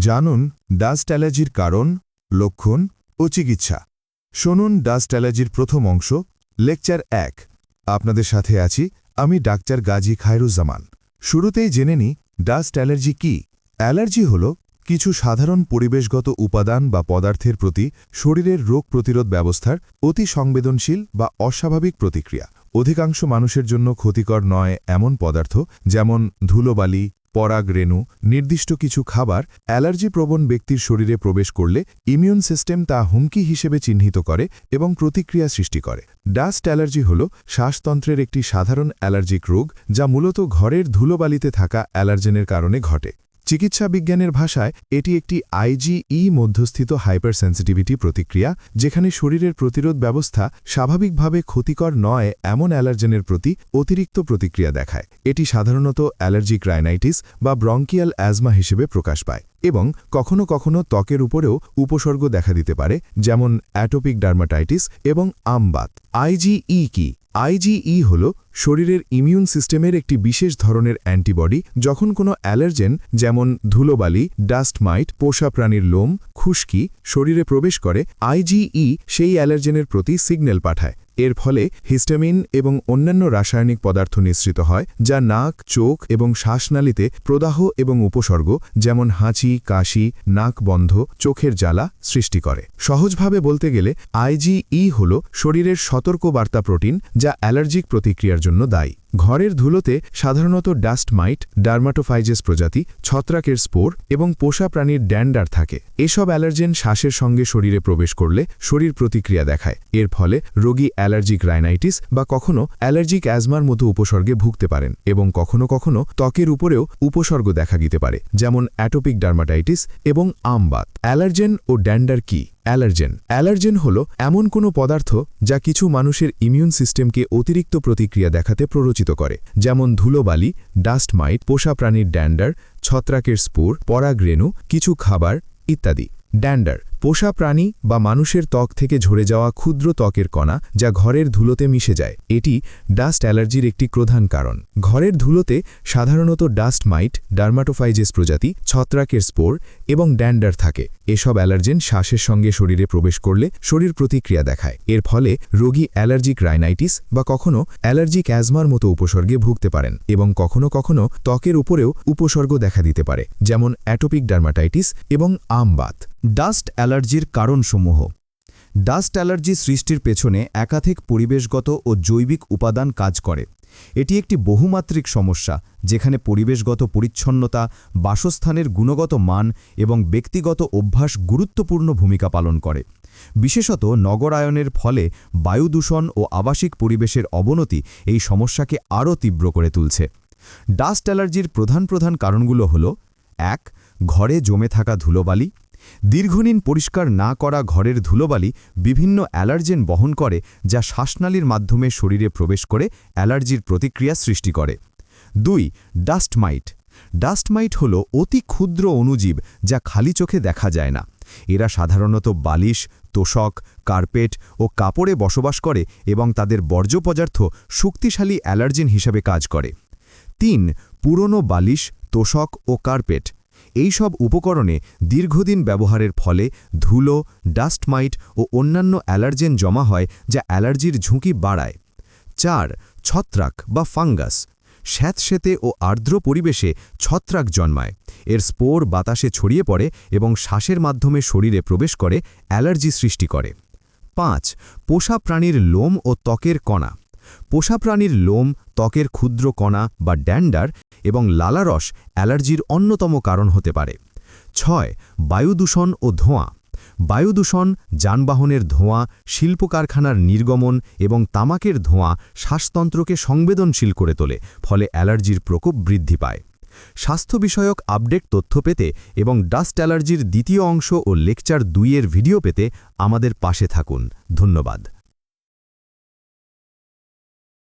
জানুন ডাস্ট অ্যালার্জির কারণ, লক্ষণ ও চিকিৎসা। শুনুন ডাস্ট অ্যালার্জির প্রথম অংশ, লেকচার 1। আপনাদের সাথে আছি আমি ডাক্তার গাজী খায়রুজ্জামান। শুরুতেই জেনে নিই ডাস্ট অ্যালার্জি কী। অ্যালার্জি হল কিছু সাধারণ পরিবেশগত উপাদান বা পদার্থের প্রতি শরীরের রোগ প্রতিরোধ ব্যবস্থার অতি সংবেদনশীল বা অস্বাভাবিক প্রতিক্রিয়া। অধিকাংশ মানুষের জন্য ক্ষতিকর নয় এমন পদার্থ যেমন ধুলোবালি, পরাগরেণু, নির্দিষ্ট কিছু খাবার অ্যালার্জিপ্রবণ ব্যক্তির শরীরে প্রবেশ করলে ইমিউন সিস্টেম তা হুমকি হিসেবে চিহ্নিত করে এবং প্রতিক্রিয়া সৃষ্টি করে। ডাস্ট অ্যালার্জি হল শ্বাসতন্ত্রের একটি সাধারণ অ্যালার্জিক রোগ যা মূলত ঘরের ধুলোবালিতে থাকা অ্যালার্জেনের কারণে ঘটে। চিকিৎসা বিজ্ঞানের ভাষায় এটি একটি আইজিই মধ্যস্থিত হাইপারসেন্সিটিভিটি প্রতিক্রিয়া, যেখানে শরীরের প্রতিরোধ ব্যবস্থা স্বাভাবিকভাবে ক্ষতিকর নয় এমন অ্যালার্জেনের প্রতি অতিরিক্ত প্রতিক্রিয়া দেখায়। এটি সাধারণত অ্যালার্জিক রাইনাইটিস বা ব্রঙ্কিয়াল অ্যাজমা হিসেবে প্রকাশ পায় এবং কখনও কখনও ত্বকের উপরেও উপসর্গ দেখা দিতে পারে, যেমন অ্যাটোপিক ডার্মাটাইটিস এবং আমবাত। আইজিই কি? আইজিই হল শরীরের ইমিউন সিস্টেমের একটি বিশেষ ধরনের অ্যান্টিবডি। যখন কোনো অ্যালার্জেন যেমন ধুলোবালি, ডাস্ট মাইট, পোষা প্রাণীর লোম, খুশকি শরীরে প্রবেশ করে, আইজিই সেই অ্যালার্জেনের প্রতি সিগন্যাল পাঠায়। এর ফলে হিস্টামিন এবং অন্যান্য রাসায়নিক পদার্থ নিঃসৃত হয়, যা নাক, চোখ এবং শ্বাসনালীতে প্রদাহ এবং উপসর্গ যেমন হাঁচি, কাশি, নাক বন্ধ, চোখের জ্বালা সৃষ্টি করে। সহজভাবে বলতে গেলে আইজিই হল শরীরের সতর্ক বার্তা প্রোটিন যা অ্যালার্জিক প্রতিক্রিয়ার জন্য দায়ী। ঘরের ধুলোতে সাধারণত ডাস্ট মাইট, ডার্মাটোফাইজেস প্রজাতি, ছত্রাকের স্পোর এবং পোষা প্রাণীর ড্যান্ডার থাকে। এসব অ্যালার্জেন শ্বাসের সঙ্গে শরীরে প্রবেশ করলে শরীর প্রতিক্রিয়া দেখায়। এর ফলে রোগী অ্যালার্জিক রাইনাইটিস বা কখনও অ্যালার্জিক অ্যাজমার মতো উপসর্গে ভুগতে পারেন এবং কখনও কখনও ত্বকের উপরেও উপসর্গ দেখা দিতে পারে, যেমন অ্যাটোপিক ডার্মাটাইটিস এবং আমবাত। অ্যালার্জেন ও ড্যান্ডার কি? অ্যালার্জেন হল এমন কোনো পদার্থ যা কিছু মানুষের ইমিউন সিস্টেমকে অতিরিক্ত প্রতিক্রিয়া দেখাতে প্ররোচিত করে, যেমন ধুলোবালি, ডাস্ট মাইট, পোষা প্রাণীর ড্যান্ডার, ছত্রাকের স্পোর, পরাগরেণু, কিছু খাবার ইত্যাদি। ড্যান্ডার পোষা প্রাণী বা মানুষের ত্বক থেকে ঝরে যাওয়া ক্ষুদ্র ত্বকের কণা যা ঘরের ধুলোতে মিশে যায়। এটি ডাস্ট অ্যালার্জির একটি প্রধান কারণ। ঘরের ধুলোতে সাধারণত ডাস্ট মাইট, ডার্মাটোফাইজেস প্রজাতি, ছত্রাকের স্পোর এবং ড্যান্ডার থাকে। এসব অ্যালার্জেন শ্বাসের সঙ্গে শরীরে প্রবেশ করলে শরীর প্রতিক্রিয়া দেখায়। এর ফলে রোগী অ্যালার্জিক রাইনাইটিস বা কখনও অ্যালার্জিক অ্যাজমার মতো উপসর্গে ভুগতে পারেন এবং কখনও কখনও ত্বকের উপরেও উপসর্গ দেখা দিতে পারে, যেমন অ্যাটোপিক ডার্মাটাইটিস এবং আমবাত। ডাস্ট অ্যালার্জির কারণসমূহ। ডাস্ট অ্যালার্জি সৃষ্টির পেছনে একাধিক পরিবেশগত ও জৈবিক উপাদান কাজ করে। এটি একটি বহুমাত্রিক সমস্যা, যেখানে পরিবেশগত পরিচ্ছন্নতা, বাসস্থানের গুণগত মান এবং ব্যক্তিগত অভ্যাস গুরুত্বপূর্ণ ভূমিকা পালন করে। বিশেষত নগরায়নের ফলে বায়ু দূষণ ও আবাসিক পরিবেশের অবনতি এই সমস্যাকে আরও তীব্র করে তুলছে। ডাস্ট অ্যালার্জির প্রধান কারণগুলো হল: ১. ঘরে জমে থাকা ধুলোবালি। দীর্ঘদিন পরিষ্কার না করা ঘরের ধুলোবালি বিভিন্ন অ্যালার্জেন বহন করে, যা শ্বাসনালীর মাধ্যমে শরীরে প্রবেশ করে অ্যালার্জির প্রতিক্রিয়া সৃষ্টি করে। ২. ডাস্ট মাইট। ডাস্ট মাইট হল অতি ক্ষুদ্র অণুজীব যা খালি চোখে দেখা যায় না। এরা সাধারণত বালিশ, তোশক, কার্পেট ও কাপড়ে বসবাস করে এবং তাদের বর্জ্য পদার্থ শক্তিশালী অ্যালার্জেন হিসাবে কাজ করে। ৩. পুরনো বালিশ, তোশক ও কার্পেট। এই সব উপকরণে দীর্ঘদিন ব্যবহারের ফলে ধুলো, ডাস্ট মাইট ও অন্যান্য অ্যালার্জেন জমা হয়, যা অ্যালার্জির ঝুঁকি বাড়ায়। ৪. ছত্রাক বা ফাঙ্গাস। স্যাঁতসেঁতে ও আর্দ্র পরিবেশে ছত্রাক জন্মায়। এর স্পোর বাতাসে ছড়িয়ে পড়ে এবং শ্বাসের মাধ্যমে শরীরে প্রবেশ করে অ্যালার্জি সৃষ্টি করে। ৫. পোষা প্রাণীর লোম ও ত্বকের কণা। পোষা প্রাণীর লোম, ত্বকের ক্ষুদ্র কণা বা ড্যান্ডার এবং লালারস অ্যালার্জির অন্যতম কারণ হতে পারে। ৬. বায়ু দূষণ ও ধোঁয়া। বায়ু দূষণ, যানবাহনের ধোঁয়া, শিল্প কারখানার নির্গমন এবং তামাকের ধোঁয়া শ্বাসতন্ত্রকে সংবেদনশীল করে তোলে, ফলে অ্যালার্জির প্রকোপ বৃদ্ধি পায়। স্বাস্থ্য বিষয়ক আপডেট তথ্য পেতে এবং ডাস্ট অ্যালার্জির দ্বিতীয় অংশ ও লেকচার 2 এর ভিডিও পেতে আমাদের পাশে থাকুন। ধন্যবাদ।